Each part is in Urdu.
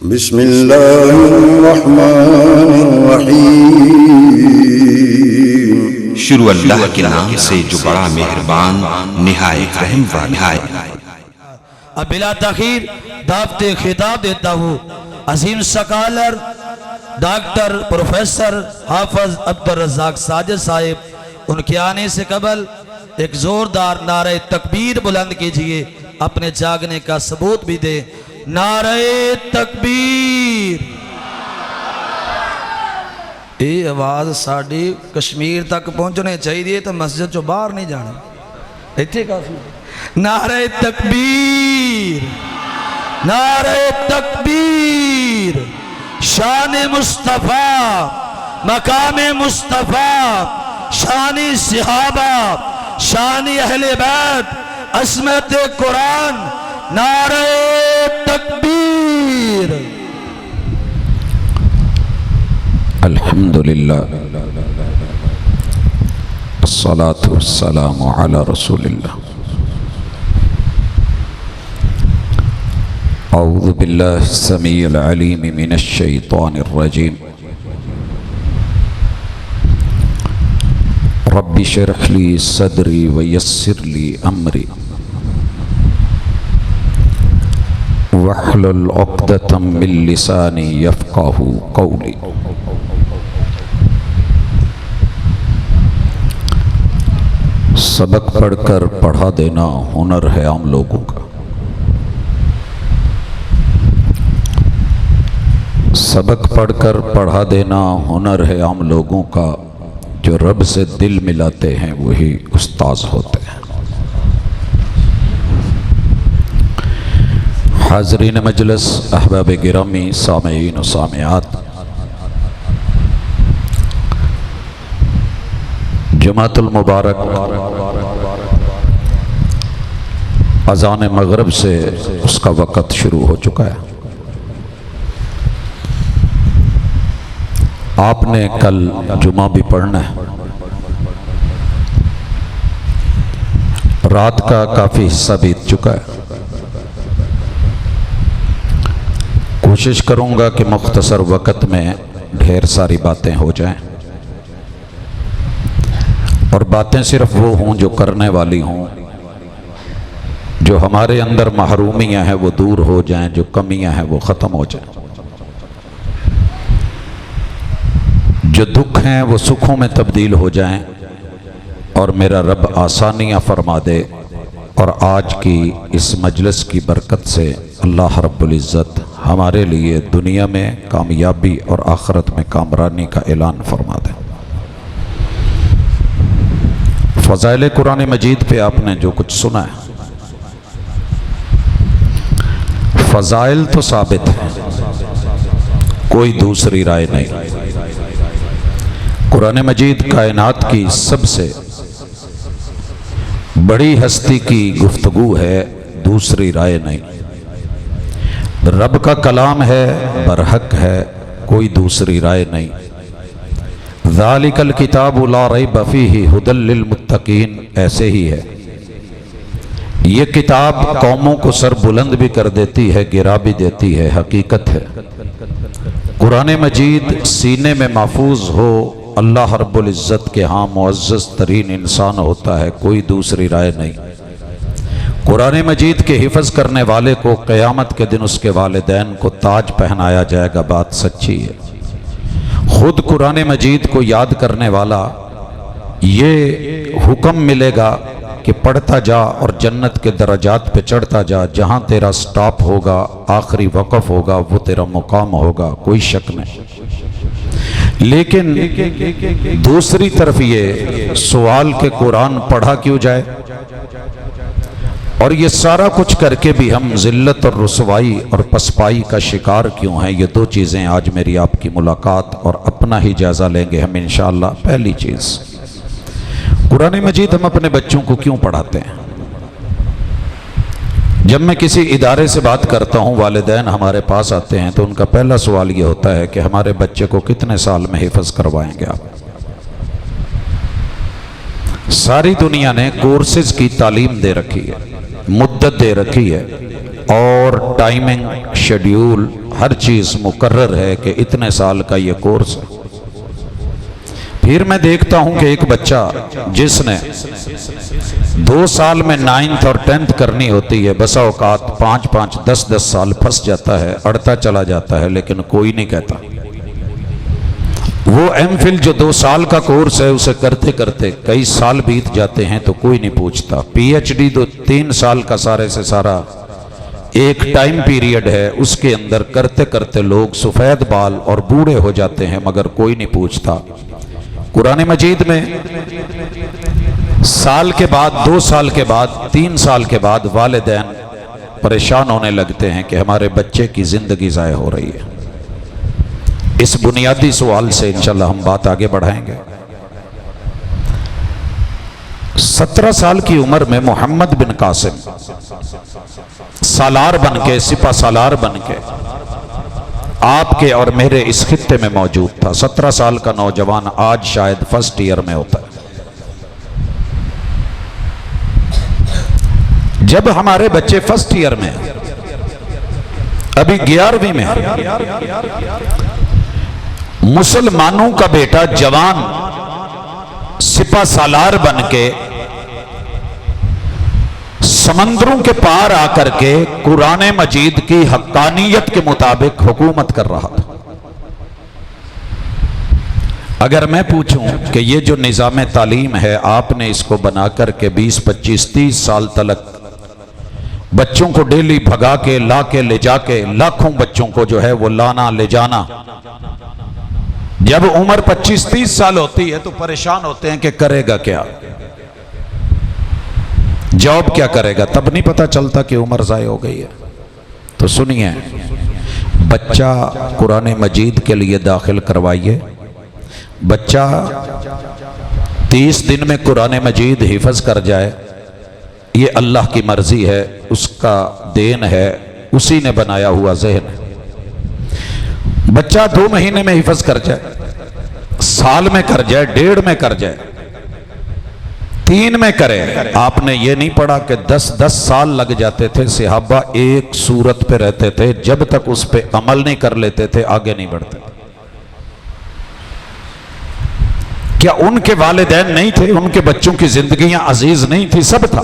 بسم اللہ الرحمن الرحیم۔ شروع اللہ کے نام سے جو بڑا مہربان نہایت رحم والا ہے۔ اب بلا تاخیر دعوت خطاب دیتا ہوں عظیم سکالر ڈاکٹر پروفیسر حافظ عبدالرزاق ساجد صاحب، ان کے آنے سے قبل ایک زوردار نعرہ تکبیر بلند کیجئے، اپنے جاگنے کا ثبوت بھی دے۔ نعرہ تکبیر۔ یہ آواز ساڑی کشمیر تک پہنچنے چاہیے تو مسجد جو باہر نہیں جانا، ایتھے کافی۔ نعرہ تکبیر، نعرہ تکبیر۔ شان مصطفیٰ، مقام مصطفیٰ، شان صحابہ، شان اہل بیت، عظمت قرآن۔ نعرہ تکبیر۔ الحمدللہ الصلاة والسلام علی رسول اللہ۔ اعوذ باللہ السمیع العلیم من الشیطان الرجیم۔ رب اشرح لی صدری ویسر لی امری واحلل عقدۃ من لسانی یفقہوا قولی۔ سبق پڑھ کر پڑھا دینا ہنر ہے عام لوگوں کا۔ سبق پڑھ کر پڑھا دینا ہنر ہے عام لوگوں کا، جو رب سے دل ملاتے ہیں وہی استاذ ہوتے ہیں۔ حاضرین مجلس، احباب گرامی، سامعین و سامعات، جمعۃ المبارک اذان مغرب سے اس کا وقت شروع ہو چکا ہے۔ آپ نے کل جمعہ بھی پڑھنا ہے۔ رات کا کافی حصہ بیت چکا ہے۔ کوشش کروں گا کہ مختصر وقت میں ڈھیر ساری باتیں ہو جائیں، اور باتیں صرف وہ ہوں جو کرنے والی ہوں، جو ہمارے اندر محرومیاں ہیں وہ دور ہو جائیں، جو کمیاں ہیں وہ ختم ہو جائیں، جو دکھ ہیں وہ سکھوں میں تبدیل ہو جائیں، اور میرا رب آسانیاں فرما دے، اور آج کی اس مجلس کی برکت سے اللہ رب العزت ہمارے لیے دنیا میں کامیابی اور آخرت میں کامرانی کا اعلان فرما دے۔ فضائل قرآن مجید پہ آپ نے جو کچھ سنا ہے، فضائل تو ثابت ہیں، کوئی دوسری رائے نہیں۔ قرآن مجید کائنات کی سب سے بڑی ہستی کی گفتگو ہے، دوسری رائے نہیں۔ رب کا کلام ہے، برحق ہے، کوئی دوسری رائے نہیں۔ ذالک الکتاب لا ریب فیہ ھدی للمتقین، ایسے ہی ہے۔ یہ کتاب قوموں کو سر بلند بھی کر دیتی ہے، گرا بھی دیتی ہے، حقیقت ہے۔ قرآن مجید سینے میں محفوظ ہو، اللہ رب العزت کے ہاں معزز ترین انسان ہوتا ہے، کوئی دوسری رائے نہیں۔ قرآن مجید کے حفظ کرنے والے کو قیامت کے دن اس کے والدین کو تاج پہنایا جائے گا، بات سچی ہے۔ خود قرآن مجید کو یاد کرنے والا یہ حکم ملے گا کہ پڑھتا جا اور جنت کے درجات پہ چڑھتا جا، جہاں تیرا سٹاپ ہوگا، آخری وقف ہوگا، وہ تیرا مقام ہوگا، کوئی شک نہیں۔ لیکن دوسری طرف یہ سوال کہ قرآن پڑھا کیوں جائے، اور یہ سارا کچھ کر کے بھی ہم ذلت اور رسوائی اور پسپائی کا شکار کیوں ہیں، یہ دو چیزیں آج میری آپ کی ملاقات اور اپنا ہی جائزہ لیں گے ہم انشاءاللہ۔ پہلی چیز، قرآن مجید ہم اپنے بچوں کو کیوں پڑھاتے ہیں؟ جب میں کسی ادارے سے بات کرتا ہوں، والدین ہمارے پاس آتے ہیں، تو ان کا پہلا سوال یہ ہوتا ہے کہ ہمارے بچے کو کتنے سال میں حفظ کروائیں گے آپ؟ ساری دنیا نے کورسز کی تعلیم دے رکھی ہے، مدت دے رکھی ہے، اور ٹائمنگ، شیڈیول ہر چیز مقرر ہے کہ اتنے سال کا یہ کورس ہے۔ پھر میں دیکھتا ہوں کہ ایک بچہ جس نے 2 سال میں 9th اور 10th کرنی ہوتی ہے، بسا اوقات 5 10 سال پھنس جاتا ہے، اڑتا چلا جاتا ہے، لیکن کوئی نہیں کہتا۔ وہ ایم فل جو 2 سال کا کورس ہے اسے کرتے کرتے کئی سال بیت جاتے ہیں تو کوئی نہیں پوچھتا۔ پی ایچ ڈی تو 3 سال کا سارے سے سارا ایک ٹائم پیریڈ ہے، اس کے اندر کرتے کرتے لوگ سفید بال اور بوڑھے ہو جاتے ہیں مگر کوئی نہیں پوچھتا۔ قرآن مجید میں سال کے بعد، 2 سال کے بعد، 3 سال کے بعد والدین پریشان ہونے لگتے ہیں کہ ہمارے بچے کی زندگی ضائع ہو رہی ہے۔ اس بنیادی سوال سے انشاءاللہ ہم بات آگے بڑھائیں گے۔ 17 سال کی عمر میں محمد بن قاسم سالار بن کے، سپہ سالار بن کے آپ کے اور میرے اس خطے میں موجود تھا۔ 17 سال کا نوجوان آج شاید فرسٹ ایئر میں ہوتا ہے۔ جب ہمارے بچے فرسٹ ایئر میں، ابھی 11ویں میں، مسلمانوں کا بیٹا جوان سپہ سالار بن کے سمندروں کے پار آ کر کے قرآن مجید کی حقانیت کے مطابق حکومت کر رہا تھا۔ اگر میں پوچھوں کہ یہ جو نظام تعلیم ہے آپ نے اس کو بنا کر کے 20 25 30 سال تلک بچوں کو ڈیلی بھگا کے لا کے لے جا کے، لاکھوں بچوں کو جو ہے وہ لانا لے جانا، جب عمر 25 30 سال ہوتی ہے تو پریشان ہوتے ہیں کہ کرے گا کیا، جاب کیا کرے گا، تب نہیں پتا چلتا کہ عمر ضائع ہو گئی ہے۔ تو سنیے، بچہ قرآن مجید کے لیے داخل کروائیے۔ بچہ 30 دن میں قرآن مجید حفظ کر جائے، یہ اللہ کی مرضی ہے، اس کا دین ہے، اسی نے بنایا ہوا ذہن ہے۔ بچہ 2 مہینے میں حفظ کر جائے، سال میں کر جائے، 1.5 میں کر جائے، 3 میں کرے۔ آپ نے یہ نہیں پڑھا کہ 10 سال لگ جاتے تھے، صحابہ ایک سورت پہ رہتے تھے، جب تک اس پہ عمل نہیں کر لیتے تھے آگے نہیں بڑھتے۔ کیا ان کے والدین نہیں تھے؟ ان کے بچوں کی زندگیاں عزیز نہیں تھی؟ سب تھا،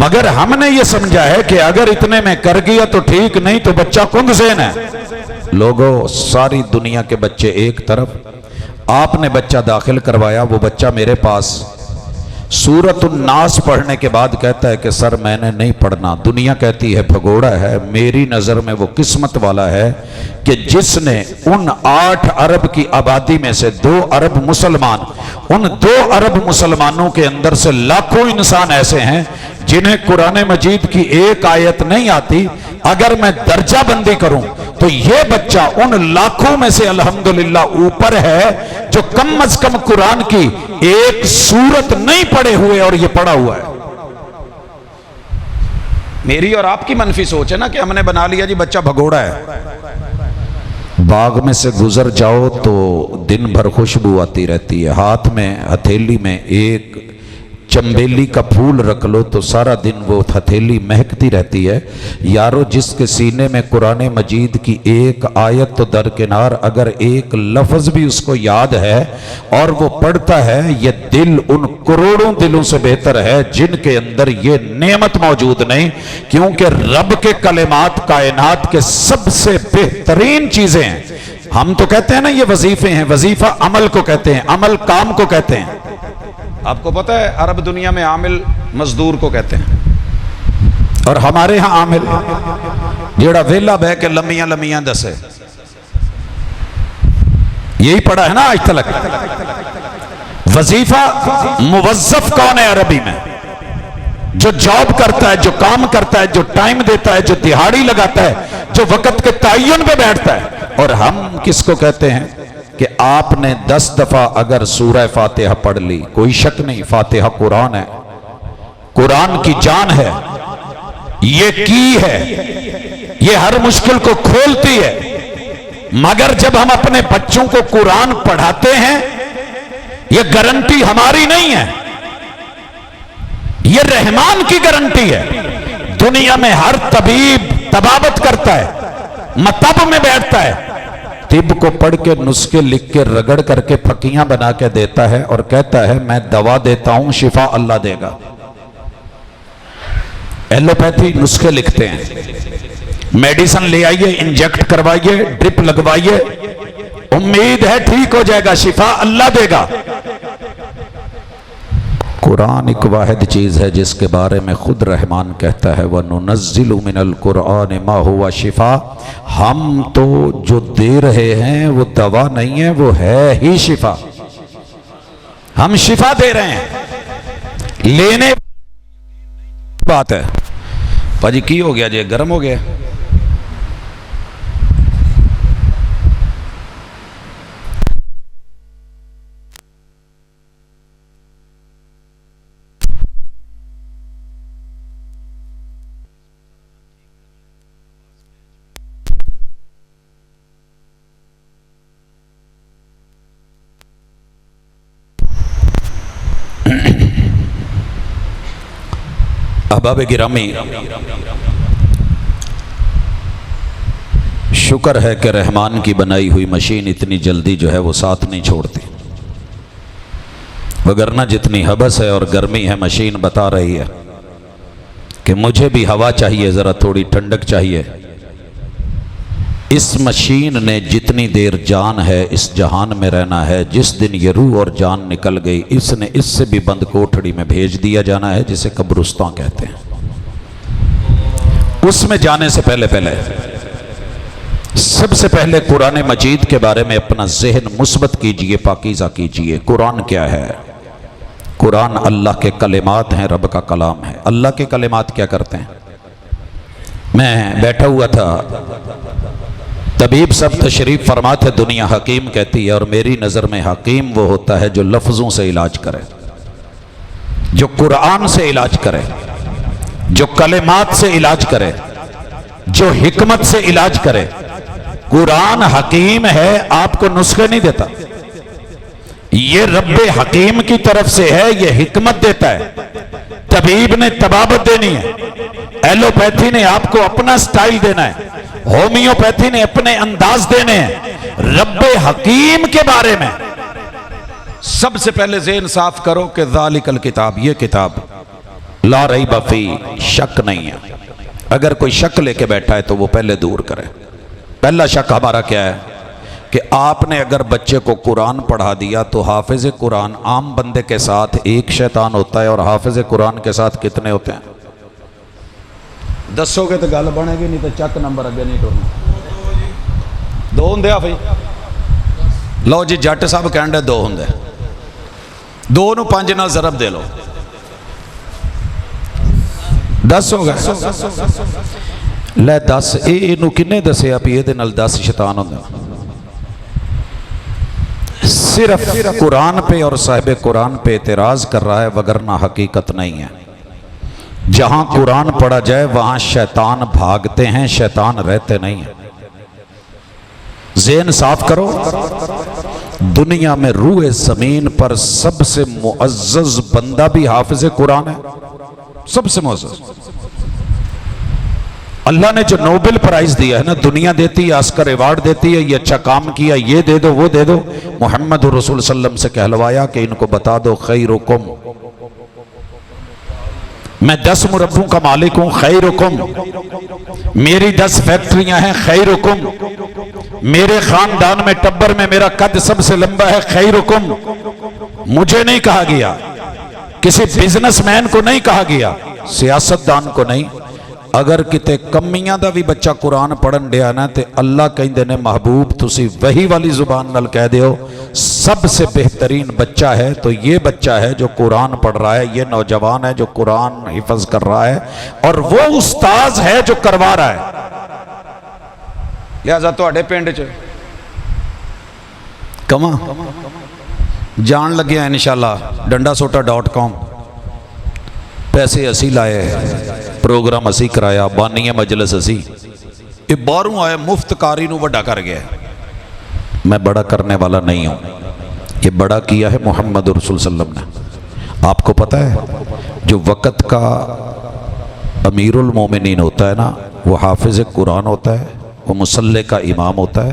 مگر ہم نے یہ سمجھا ہے کہ اگر اتنے میں کر گیا تو ٹھیک، نہیں تو بچہ کنگ ذہن ہے۔ لوگوں، ساری دنیا کے بچے ایک طرف، آپ نے بچہ داخل کروایا، وہ بچہ میرے پاس سورۃ الناس پڑھنے کے بعد کہتا ہے کہ سر میں نے نہیں پڑھنا، دنیا کہتی ہے بھگوڑا ہے، میری نظر میں وہ قسمت والا ہے کہ جس نے ان 8 ارب کی آبادی میں سے 2 ارب مسلمان، ان 2 ارب مسلمانوں کے اندر سے لاکھوں انسان ایسے ہیں جنہیں قرآن مجید کی ایک آیت نہیں آتی۔ اگر میں درجہ بندی کروں تو یہ بچہ ان لاکھوں میں سے الحمدللہ اوپر ہے جو کم از کم قرآن کی ایک سورت نہیں پڑھے ہوئے اور یہ پڑھا ہوا ہے۔ میری اور آپ کی منفی سوچ ہے نا کہ ہم نے بنا لیا جی بچہ بھگوڑا ہے۔ باغ میں سے گزر جاؤ تو دن بھر خوشبو آتی رہتی ہے، ہاتھ میں ہتھیلی میں ایک چمبیلی کا پھول رکھ لو تو سارا دن وہ ہتھیلی مہکتی رہتی ہے۔ یارو، جس کے سینے میں قرآن مجید کی ایک آیت تو درکنار، اگر ایک لفظ بھی اس کو یاد ہے اور وہ پڑھتا ہے، یہ دل ان کروڑوں دلوں سے بہتر ہے جن کے اندر یہ نعمت موجود نہیں، کیونکہ رب کے کلمات کائنات کے سب سے بہترین چیزیں ہیں۔ ہم تو کہتے ہیں نا یہ وظیفے ہیں، وظیفہ عمل کو کہتے ہیں، عمل کام کو کہتے ہیں۔ آپ کو پتہ ہے عرب دنیا میں عامل مزدور کو کہتے ہیں، اور ہمارے ہاں عامل جیڑا ویلا بہ کے لمیاں لمیاں دسے، یہی پڑھا ہے نا آج تلک۔ وظیفہ موظف کون ہے عربی میں؟ جو جاب کرتا ہے، جو کام کرتا ہے، جو ٹائم دیتا ہے، جو دہاڑی لگاتا ہے، جو وقت کے تعین پہ بیٹھتا ہے۔ اور ہم کس کو کہتے ہیں کہ آپ نے 10 دفعہ اگر سورہ فاتحہ پڑھ لی، کوئی شک نہیں فاتحہ قرآن ہے، قرآن کی جان ہے، یہ کی ہے، یہ ہر مشکل کو کھولتی ہے۔ مگر جب ہم اپنے بچوں کو قرآن پڑھاتے ہیں، یہ گارنٹی ہماری نہیں ہے، یہ رحمان کی گارنٹی ہے۔ دنیا میں ہر طبیب طبابت کرتا ہے، مطب میں بیٹھتا ہے، طب کو پڑھ کے نسخے لکھ کے رگڑ کر کے پھکیاں بنا کے دیتا ہے اور کہتا ہے میں دوا دیتا ہوں شفا اللہ دے گا۔ ایلوپیتھی نسخے لکھتے ہیں، میڈیسن لے آئیے، انجیکٹ کروائیے، ڈرپ لگوائیے، امید ہے ٹھیک ہو جائے گا، شفا اللہ دے گا۔ قرآن ایک واحد چیز ہے جس کے بارے میں خود رحمان کہتا ہے وَنُنَزِّلُ مِنَ الْقُرْآنِ مَا هُوَ شِفَاء، ہم تو جو دے رہے ہیں وہ دوا نہیں ہے، وہ ہے ہی شفا، ہم شفا دے رہے ہیں۔ لینے بات ہے پاجی کی ہو گیا جی، گرم ہو گیا؟ احباب گرامی، شکر ہے کہ رحمان کی بنائی ہوئی مشین اتنی جلدی جو ہے وہ ساتھ نہیں چھوڑتی، وگرنہ جتنی حبس ہے اور گرمی ہے مشین بتا رہی ہے کہ مجھے بھی ہوا چاہیے، ذرا تھوڑی ٹھنڈک چاہیے۔ اس مشین نے جتنی دیر جان ہے اس جہان میں رہنا ہے، جس دن یہ روح اور جان نکل گئی اس نے اس سے بھی بند کوٹھڑی میں بھیج دیا جانا ہے جسے قبرستان کہتے ہیں۔ اس میں جانے سے پہلے سب سے پہلے قرآن مجید کے بارے میں اپنا ذہن مثبت کیجئے، پاکیزہ کیجئے۔ قرآن کیا ہے؟ قرآن اللہ کے کلمات ہیں، رب کا کلام ہے۔ اللہ کے کلمات کیا کرتے ہیں؟ میں بیٹھا ہوا تھا، طبیب سب تشریف فرماتے، دنیا حکیم کہتی ہے، اور میری نظر میں حکیم وہ ہوتا ہے جو لفظوں سے علاج کرے، جو قرآن سے علاج کرے، جو کلمات سے علاج کرے، جو حکمت سے علاج کرے۔ قرآن حکیم ہے، آپ کو نسخے نہیں دیتا، یہ رب حکیم کی طرف سے ہے، یہ حکمت دیتا ہے۔ طبیب نے طبابت دینی ہے، ایلوپیتھی نے آپ کو اپنا سٹائل دینا ہے، ہومیوپیتھی نے اپنے انداز دینے ہیں۔ رب حکیم کے بارے میں سب سے پہلے ذہن صاف کرو کہ ذالک الکتاب، یہ کتاب لا ریب فی، شک نہیں ہے۔ اگر کوئی شک لے کے بیٹھا ہے تو وہ پہلے دور کرے۔ پہلا شک ہمارا کیا ہے کہ آپ نے اگر بچے کو قرآن پڑھا دیا تو حافظ قرآن عام بندے کے ساتھ ایک شیطان ہوتا ہے اور حافظ قرآن کے ساتھ کتنے ہوتے ہیں؟ دسو گے تو گل بنے گی، نہیں تو چک نمبر اگے نہیں ٹورنا۔ دو ہوں بھائی، لو جی جٹ صاحب کہن دے دو ہوں، دو نو 5 نال ضرب دے لو، 10 ہو گئے۔ لے 10 اینو کنے دسیا بھی یہ 10 شیطان ہوں؟ صرف قرآن پہ اور صاحب قرآن پہ اعتراض کر رہا ہے، وگرنہ حقیقت نہیں ہے۔ جہاں قرآن پڑھا جائے وہاں شیطان بھاگتے ہیں، شیطان رہتے نہیں ہیں۔ ذہن صاف کرو، دنیا میں روح زمین پر سب سے معزز بندہ بھی حافظ قرآن ہے، سب سے معزز۔ اللہ نے جو نوبل پرائز دیا ہے نا، دنیا دیتی ہے، آسکر ایوارڈ دیتی ہے، یہ اچھا کام کیا، یہ دے دو وہ دے دو۔ محمد رسول صلی اللہ علیہ وسلم سے کہلوایا کہ ان کو بتا دو خیرکم، میں 10 مربوں کا مالک ہوں، خیرکم، میری 10 فیکٹریاں ہیں، خیرکم، میرے خاندان میں ٹبر میں میرا قد سب سے لمبا ہے، خیرکم۔ مجھے نہیں کہا گیا، کسی بزنس مین کو نہیں کہا گیا، سیاستدان کو نہیں۔ اگر کتے کمیاں دا بھی بچہ قرآن پڑھن دیا نا تے اللہ کہندے نے محبوب تسی وہی والی زبان نال کہہ دیو سب سے بہترین بچہ ہے تو یہ بچہ ہے جو قرآن پڑھ رہا ہے، یہ نوجوان ہے جو قرآن حفظ کر رہا ہے، اور وہ استاذ ہے جو کروا رہا ہے۔ لہذا تواڈے پنڈ چ کما جان لگے ہیں انشاءاللہ dandasota.com، پیسے اسی لائے، پروگرام اسی کرایا، بانی مجلس اسی، یہ باہروں آئے مفت کاری نو بڑا کر گیا۔ میں بڑا کرنے والا نہیں ہوں، یہ بڑا کیا ہے محمد رسول صلی اللہ علیہ وسلم نے۔ آپ کو پتہ ہے جو وقت کا امیر المومنین ہوتا ہے نا، وہ حافظ قرآن ہوتا ہے، وہ مصلی کا امام ہوتا ہے،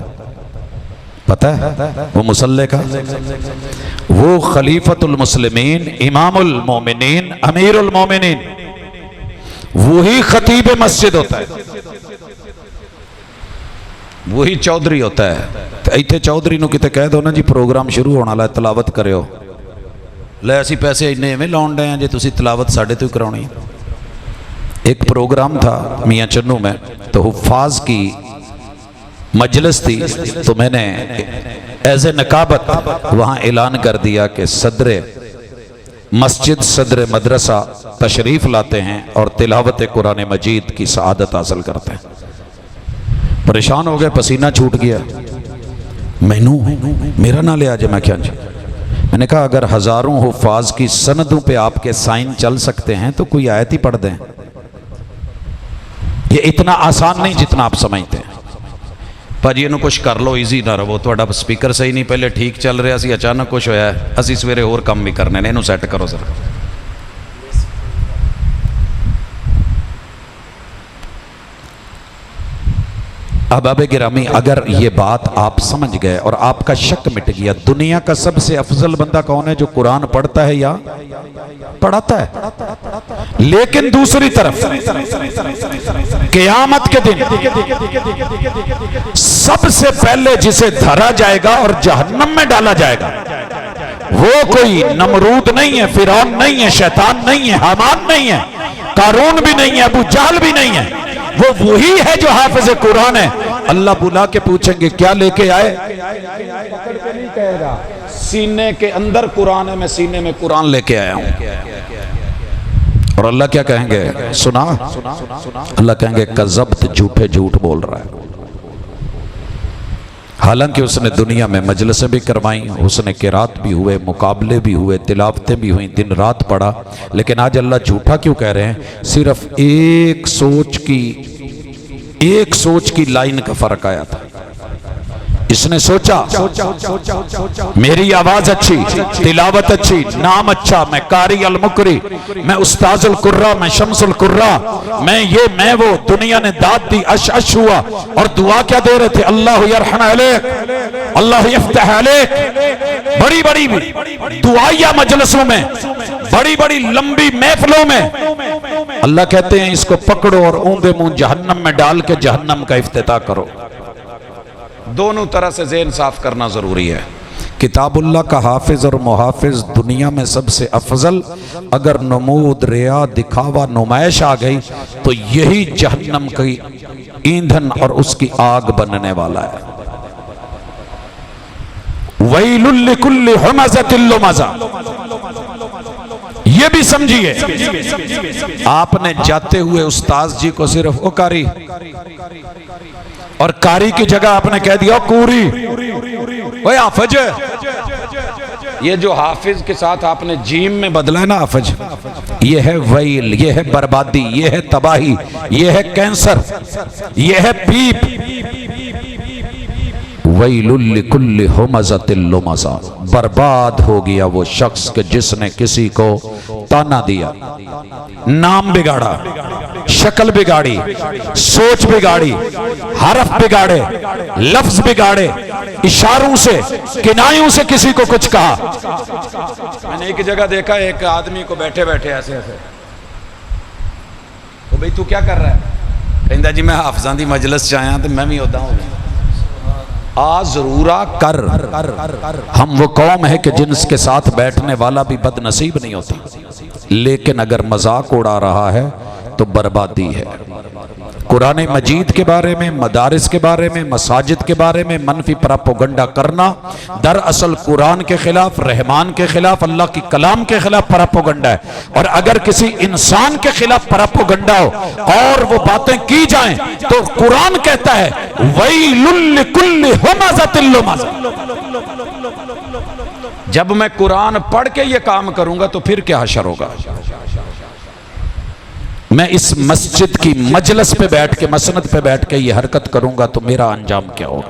پتہ ہے وہ مصلی کا، وہ خلیفۃ المسلمین، امام المومنین، امیر المومنین، وہی خطیب مسجد ہوتا ہے، وہی چودھری ہوتا ہے۔ تو ایتھے چودھری نو کتے کہہ دو نا جی پروگرام شروع ہونا ہے تلاوت کرو، لے اسی پیسے اتنے میں لاؤن رہے ہیں جی تسی تلاوت ساڑھے تو ہی کرونی۔ ایک پروگرام تھا میاں چنو میں، تو حفاظ کی مجلس تھی، تو میں نے ایز اے نقابت وہاں اعلان کر دیا کہ صدر مسجد، صدر مدرسہ تشریف لاتے ہیں اور تلاوت قرآن مجید کی سعادت حاصل کرتے ہیں۔ پریشان ہو گئے، پسینہ چھوٹ گیا، میرا نہ لے آجے، میں کیا جی، میں نے کہا اگر ہزاروں حفاظ کی سندوں پہ آپ کے سائن چل سکتے ہیں تو کوئی آیت ہی پڑھ دیں، یہ اتنا آسان نہیں جتنا آپ سمجھتے ہیں۔ پاجی انہوں کچھ کر لو، ایزی نہ رہو، تو اڈا سپیکر صحیح نہیں پہلے ٹھیک چل رہا سی، اچانک کچھ ہویا ہے، اسی سویرے اور کم بھی کرنے نے، انہوں سیٹ کرو ذرا۔ احباب گرامی، اگر یہ بات آپ سمجھ گئے اور آپ کا شک مٹ گیا، دنیا کا سب سے افضل بندہ کون ہے؟ جو قرآن پڑھتا ہے یا پڑھاتا ہے۔ لیکن دوسری طرف قیامت کے دن سب سے پہلے جسے دھرا جائے گا اور جہنم میں ڈالا جائے گا، وہ کوئی نمرود نہیں ہے، فرعون نہیں ہے، شیطان نہیں ہے، حامان نہیں ہے، قارون بھی نہیں ہے، ابو جہل بھی نہیں ہے، وہ وہی ہے جو حافظ قرآن ہے۔ اللہ بلا کے پوچھیں گے کیا لے کے آئے؟ سینے کے اندر قرآن ہے، میں سینے میں قرآن لے کے آیا ہوں۔ اور اللہ کیا کہیں گے؟ سنا؟ اللہ کہیں گے کذبت، جھوٹے جھوٹ بول رہا ہے۔ حالانکہ اس نے دنیا میں مجلسیں بھی کروائیں، اس نے قرات بھی ہوئے، مقابلے بھی ہوئے، تلاوتیں بھی ہوئیں، دن رات پڑھا، لیکن آج اللہ جھوٹا کیوں کہہ رہے ہیں؟ صرف ایک سوچ کی لائن کا فرق آیا تھا۔ اس نے سوچا میری آواز اچھی، تلاوت اچھی، نام اچھا، میں قاری المقری، میں استاذ القرہ، میں شمس القرہ، میں وہ، دنیا نے داد دی، اش اش ہوا، اور دعا کیا دے رہے تھے؟ اللہ یرحم علیک، اللہ یفتح علیک، بڑی بڑی دعائیہ مجلسوں میں، بڑی بڑی لمبی محفلوں میں اللہ کہتے ہیں اس کو پکڑو اور اوندے منہ جہنم میں ڈال کے جہنم کا افتتاح کرو۔ دونوں طرح سے ذہن صاف کرنا ضروری ہے۔ کتاب اللہ کا حافظ اور محافظ دنیا میں سب سے افضل، اگر نمود، ریا، دکھاوا، نمائش آ گئی تو یہی جہنم کی ایندھن اور اس کی آگ بننے والا ہے۔ وَيْلٌ لِكُلِّ ہُمَزَةٍ لُمَزَةٍ، یہ بھی سمجھیے، آپ نے جاتے ہوئے استاذ جی کو صرف او کاری، اور کاری کی جگہ آپ نے کہہ دیا کوری، اوے حافظ، یہ جو حافظ کے ساتھ آپ نے جیم میں بدلا ہے نا حافظ، یہ ہے ویل، یہ ہے بربادی، یہ ہے تباہی، یہ ہے کینسر، یہ ہے پیپ۔ ویل لکل ہمزۃ لمزہ، برباد ہو گیا وہ شخص کہ جس نے کسی کو تانا دیا، نام بگاڑا، شکل بگاڑی، سوچ بگاڑی، حرف بگاڑے، لفظ بگاڑے، اشاروں سے، کنایوں سے کسی کو کچھ کہا۔ میں نے ایک جگہ دیکھا ایک آدمی کو بیٹھے بیٹھے ایسے ایسے، تو بھئی تو کیا کر رہا ہے؟ کہندا جی میں حافظاں دی مجلس چاہیاں تو میں بھی ہوتا ہوں۔ آ ضرورہ کر، ہم وہ قوم ہے کہ جن کے ساتھ بیٹھنے والا بھی بد نصیب نہیں ہوتا، لیکن اگر مذاق اڑا رہا ہے تو بربادی ہے۔ قرآن مجید کے بارے میں، مدارس کے بارے میں، مساجد کے بارے میں منفی پراپوگنڈا کرنا دراصل قرآن کے خلاف، رحمان کے خلاف، اللہ کی کلام کے خلاف پراپوگنڈا ہے۔ اور اگر کسی انسان کے خلاف پراپوگنڈا ہو اور وہ باتیں کی جائیں تو قرآن کہتا ہے وَيْلٌ لِكُلِّ ہُمَزَةٍ لُمَزَةٍ۔ جب میں قرآن پڑھ کے یہ کام کروں گا تو پھر کیا حشر ہوگا؟ میں اس مسجد کی مجلس پہ بیٹھ کے، مسند پہ بیٹھ کے یہ حرکت کروں گا تو میرا انجام کیا ہوگا؟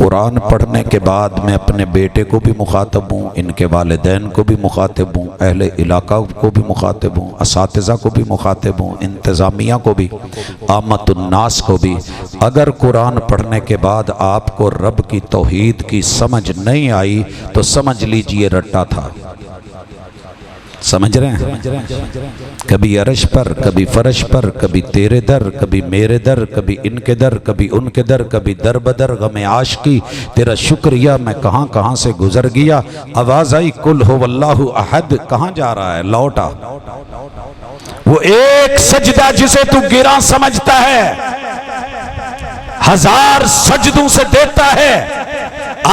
قرآن پڑھنے کے بعد میں اپنے بیٹے کو بھی مخاطب ہوں، ان کے والدین کو بھی مخاطب ہوں، اہل علاقہ کو بھی مخاطب ہوں، اساتذہ کو بھی مخاطب ہوں، انتظامیہ کو بھی، عامت الناس کو بھی۔ اگر قرآن پڑھنے کے بعد آپ کو رب کی توحید کی سمجھ نہیں آئی تو سمجھ لیجئے رٹا تھا۔ سمجھ رہے ہیں؟ کبھی عرش پر، کبھی فرش پر، کبھی تیرے در، کبھی میرے در، کبھی ان کے در، کبھی ان کے در، کبھی در بدر غم عاشقی، تیرا شکریہ میں کہاں کہاں سے گزر گیا۔ آواز آئی قل هو اللہ احد، کہاں جا رہا ہے؟ لوٹا۔ وہ ایک سجدہ جسے تو گراں سمجھتا ہے، ہزار سجدوں سے دیتا ہے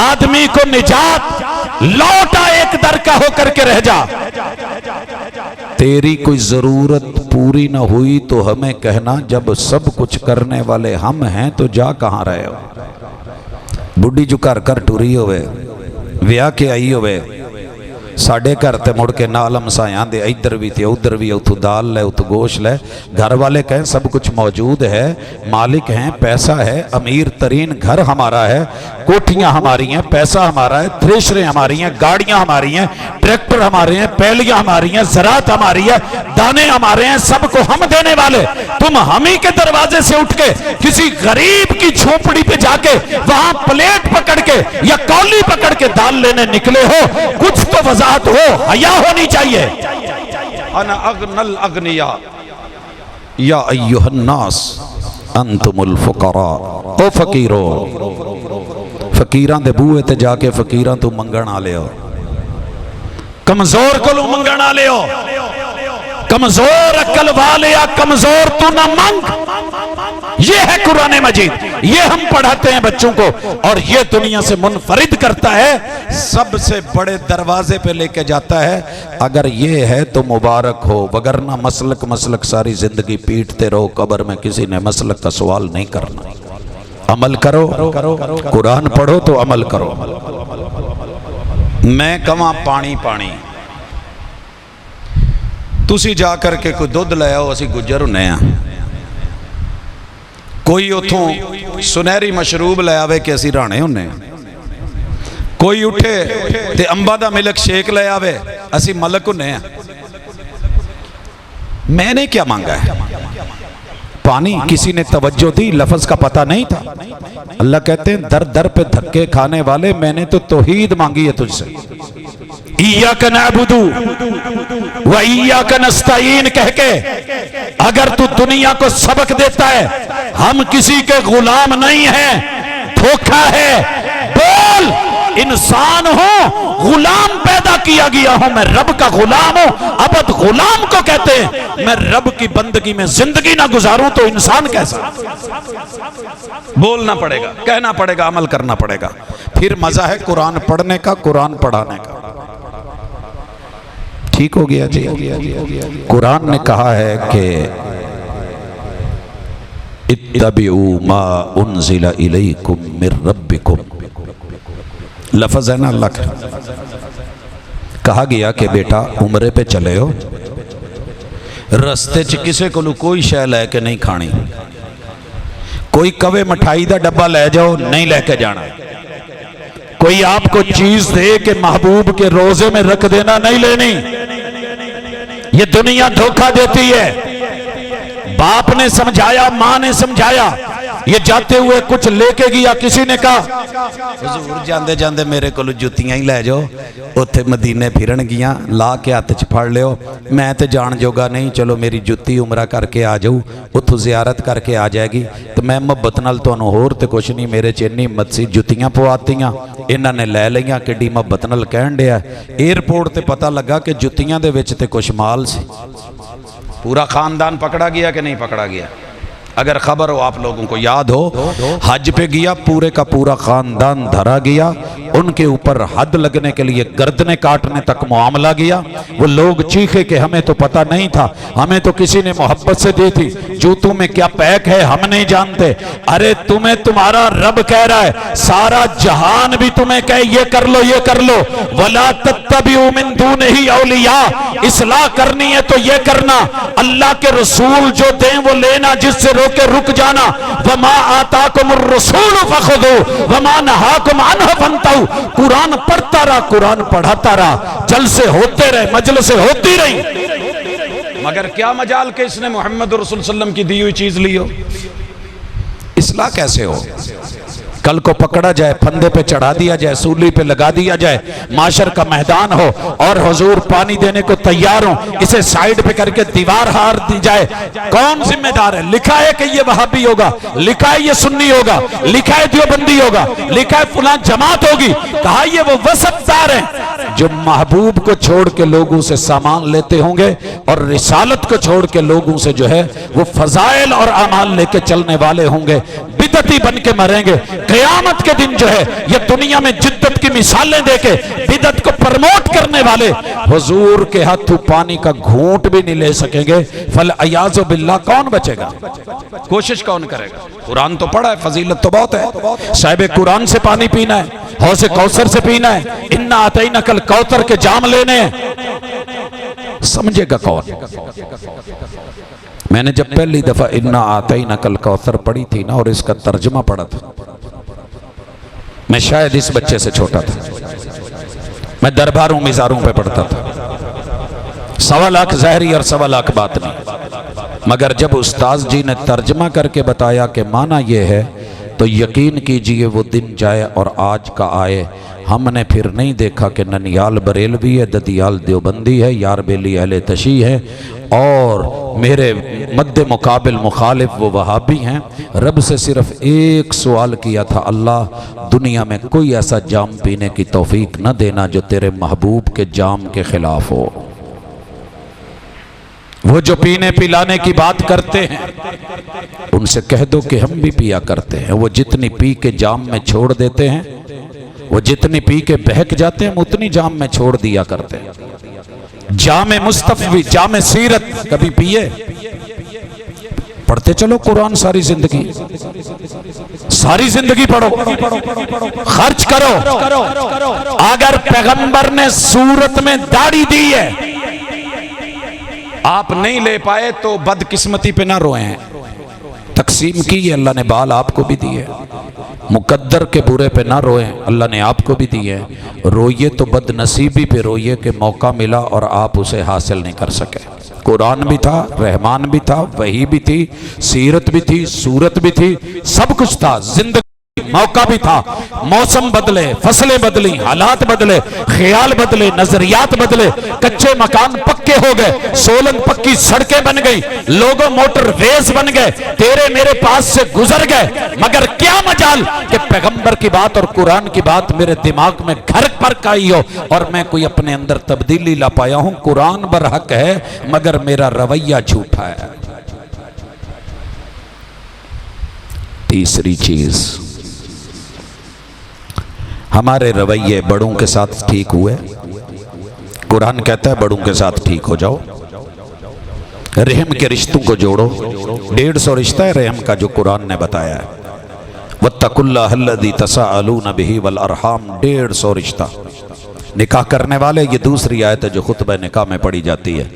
آدمی کو نجات، لوٹا ایک در کا ہو کر کے رہ جا۔ تیری کوئی ضرورت پوری نہ ہوئی تو ہمیں کہنا، جب سب کچھ کرنے والے ہم ہیں تو جا کہاں رہے ہو؟ بڈھی جو کر کر ٹوری ہوئے، ویاہ کے آئی ہوئے، ساڑھے گھر تے مڑ کے نالم سایاں دے، ادھر بھی تے ادھر بھی، اتھو دال لے اتھو گوشت لے، گھر والے کہیں سب کچھ موجود ہے، مالک ہیں، پیسہ ہے، امیر ترین گھر ہمارا ہے، کوٹھیاں ہماری ہیں، پیسہ ہمارا ہے، تھریشریں ہماری ہیں، گاڑیاں ہماری ہیں، ٹریکٹر ہمارے ہیں، پیلیاں ہماری ہیں، زراعت ہماری ہے، دانے ہمارے ہیں، سب کو ہم دینے والے۔ تم ہمیں کے دروازے سے اٹھ کے کسی غریب کی جھوپڑی پہ جا کے وہاں پلیٹ پکڑ کے یا کولی پکڑ کے دال لینے نکلے ہو، کچھ تو وضاحت ہو، حیا ہونی چاہیے۔ انا اغنى الاغنیاء یا ایھا الناس انتم الفقراء، او فقیرو، فقیراں دے بوئے تے جا کے فقیراں تو منگن آ لے ہو، کمزور کو لو منگن آ لے ہو، کمزور عقل والے یا کمزور تو نہ منگ۔ یہ ہے قرآن مجید، یہ ہم پڑھاتے ہیں بچوں کو، اور یہ دنیا سے منفرد کرتا ہے، سب سے بڑے دروازے پہ لے کے جاتا ہے۔ اگر یہ ہے تو مبارک ہو، وگرنہ مسلک مسلک ساری زندگی پیٹتے رہو، قبر میں کسی نے مسلک کا سوال نہیں کرنا۔ عمل کرو، قرآن پڑھو تو عمل کرو۔ میں کہاں پانی پانی، تسی جا کر کے کوئی دودھ لے آؤ، اسی گجر ہونے ہیں، کوئی اتھوں سنہری مشروب لے آوے کہ اسی رانے ہونے ہیں، کوئی اٹھے تے امبا دا ملک شیک لے آوے اسی ملک ہونے ہیں۔ میں نے کیا مانگا ہے؟ پانی۔ کسی نے توجہ دی، لفظ کا پتہ نہیں تھا۔ اللہ کہتے ہیں در در پہ دھکے کھانے والے، میں نے تو توحید مانگی ہے تجھ سے، ایاک نعبد و ایاک نستعین کہہ کے۔ اگر تو دنیا کو سبق دیتا ہے ہم کسی کے غلام نہیں ہیں، دھوکہ ہے، بول انسان ہوں، غلام پیدا کیا گیا ہوں، میں رب کا غلام ہوں۔ ابد غلام کو کہتے ہیں، میں رب کی بندگی میں زندگی نہ گزاروں تو انسان کیسا؟ بولنا پڑے گا، کہنا پڑے گا، عمل کرنا پڑے گا، پھر مزہ ہے قرآن پڑھنے کا، قرآن پڑھانے کا۔ ٹھیک ہو گیا جی؟ قرآن نے کہا ہے کہ اتبعوا ما انزل الیکم من ربکم، لفظ ہے نا اللہ کا۔ کہا گیا کہ بیٹا عمرے پہ چلے ہو، رستے چ کسے کو کوئی شے لے کے نہیں کھانی، کوئی کوے مٹھائی دا ڈبہ لے جاؤ، نہیں لے کے جانا، کوئی آپ کو چیز دے کہ محبوب کے روزے میں رکھ دینا، نہیں لینی۔ یہ دنیا دھوکہ دیتی ہے۔ باپ نے سمجھایا، ماں نے سمجھایا، یہ جاتے ہوئے کچھ لے کے گیا، کسی نے کہا حضور جاندے جاندے میرے کو جتیاں ہی لے جاؤ، اتھے مدینے پھرن گیا، لا کے ہاتھ چ پھڑ لیو، میں تے جان جوگا نہیں، چلو میری جتی عمرہ کر کے آ جاؤ، اتھو زیارت کر کے آ جائے گی، تو میں محبت نال تانوں ہور تے کچھ نہیں، میرے چ اتنی ہمت سی، جتیاں پواتیاں، انہاں نے لے لیاں، کڈی محبت نال کہن ڈیا۔ ایئرپورٹ تے پتہ لگا کہ جتیاں دے وچ تے کچھ مال سی۔ پورا خاندان پکڑا گیا کہ نہیں پکڑا گیا؟ اگر خبر ہو، آپ لوگوں کو یاد ہو، حج پہ گیا، پورے کا پورا خاندان دھرا گیا، ان کے اوپر حد لگنے کے لیے گردنیں کاٹنے تک معاملہ گیا۔ وہ لوگ چیخے کہ ہمیں تو پتہ نہیں تھا، ہمیں تو کسی نے محبت سے دی تھی، جوتوں میں کیا پیک ہے ہم نہیں جانتے۔ ارے تمہیں تمہارا رب کہہ رہا ہے، سارا جہان بھی تمہیں کہے یہ کر لو، یہ کر لو، وَلَا تَتَّبِعُوا مِن دُونِهِ أَوْلِيَاءَ، اصلاح کرنی ہے تو یہ کرنا، اللہ کے رسول جو دیں وہ لینا، جس سے کے رک جانا، وما آتاکم الرسول فخذوا وما نہاکم عنہ فانتہوا۔ قرآن پڑھتا رہا، قرآن پڑھاتا رہا، جلسے ہوتے رہے، مجلسیں ہوتی رہی، مگر کیا مجال کہ اس نے محمد رسول صلی اللہ علیہ وسلم کی دی ہوئی چیز لی ہو؟ اصلاح کیسے ہو؟ کل کو پکڑا جائے، پھندے پہ چڑھا دیا جائے، سولی پہ لگا دیا جائے، معاشر کا میدان ہو اور حضور پانی دینے کو تیار ہوں، اسے سائیڈ پہ کر کے دیوار ہار دی جائے، کون ذمہ دار ہے؟ لکھا ہے کہ یہ وہابی ہوگا، لکھا ہے یہ سنی ہوگا، لکھا ہے دیوبندی ہوگا، لکھا ہے فلان جماعت ہوگی، کہا یہ وہ وسط دار ہیں جو محبوب کو چھوڑ کے لوگوں سے سامان لیتے ہوں گے اور رسالت کو چھوڑ کے لوگوں سے جو ہے وہ فضائل اور اعمال لے کے چلنے والے ہوں گے، بدعتی بن کے مریں گے۔ قیامت کے دن جو ہے یہ دنیا میں جدت کی مثالیں دے کے بدعت کو پرموٹ کرنے والے حضور کے ہاتھوں پانی کا گھونٹ بھی نہیں لے سکیں گے۔ فالعیاذ باللہ کون بچے گا؟ کوشش کون کرے گا؟ قرآن تو پڑھا ہے، فضیلت تو بہت ہے، صاحب قرآن سے پانی پینا ہے، حوض کوثر سے پینا ہے، انا اعطیناک الکوثر کے جام لینے ہیں، سمجھے گا کون؟ میں نے جب پہلی دفعہ انا اعطیناک الکوثر پڑھی تھی نا اور اس کا ترجمہ پڑھا تھا، میں شاید اس بچے سے چھوٹا تھا، میں درباروں مزاروں پہ پڑھتا تھا، 1.25 لاکھ ظاہری اور 1.25 لاکھ باطنی، مگر جب استاذ جی نے ترجمہ کر کے بتایا کہ معنی یہ ہے تو یقین کیجئے وہ دن جائے اور آج کا آئے، ہم نے پھر نہیں دیکھا کہ ننیال بریلوی ہے، ددیال دیوبندی ہے، یار بیلی اہل تشیع ہے اور میرے مد مقابل مخالف وہ وہابی ہیں۔ رب سے صرف ایک سوال کیا تھا، اللہ دنیا میں کوئی ایسا جام پینے کی توفیق نہ دینا جو تیرے محبوب کے جام کے خلاف ہو۔ وہ جو پینے پلانے کی بات کرتے ہیں ان سے کہہ دو کہ ہم بھی پیا کرتے ہیں، وہ جتنی پی کے جام میں چھوڑ دیتے ہیں، وہ جتنی پی کے بہک جاتے ہیں اتنی جام میں چھوڑ دیا کرتے ہیں۔ جام مصطفی، جام سیرت کبھی پیے؟ پڑھتے چلو قرآن ساری زندگی، ساری زندگی پڑھو، خرچ کرو۔ اگر پیغمبر نے صورت میں داڑھی دی ہے آپ نہیں لے پائے تو بدقسمتی پہ نہ روئیں، تقسیم کی ہے اللہ نے بال آپ کو بھی دیے، مقدر کے برے پہ نہ روئیں، اللہ نے آپ کو بھی دیے، روئیے تو بد نصیبی پہ روئیے کہ موقع ملا اور آپ اسے حاصل نہیں کر سکے۔ قرآن بھی تھا، رحمان بھی تھا، وحی بھی تھی، سیرت بھی تھی، سورت بھی تھی، سب کچھ تھا، زندگی موقع بھی تھا، موسم بدلے، فصلیں بدلی، حالات بدلے، خیال بدلے، نظریات بدلے، کچے مکان پکے ہو گئے، سولن پکی سڑکیں بن گئی، لوگوں موٹر ویز بن گئے، تیرے میرے پاس سے گزر گئے، مگر کیا مجال کہ پیغمبر کی بات اور قرآن کی بات میرے دماغ میں گھر پر آئی ہو اور میں کوئی اپنے اندر تبدیلی لا پایا ہوں۔ قرآن برحق ہے مگر میرا رویہ جھوٹا ہے۔ تیسری چیز، ہمارے رویے بڑوں کے ساتھ ٹھیک ہوئے، قرآن کہتا ہے بڑوں کے ساتھ ٹھیک ہو جاؤ، رحم کے رشتوں کو جوڑو، 150 رشتہ ہے رحم کا جو قرآن نے بتایا ہے، وَاتَّقُوا اللَّهَ الَّذِي تَسَاءَلُونَ بِهِ وَالْأَرْحَامَ، 150 رشتہ۔ نکاح کرنے والے، یہ دوسری آیت ہے جو خطبہ نکاح میں پڑھی جاتی ہے،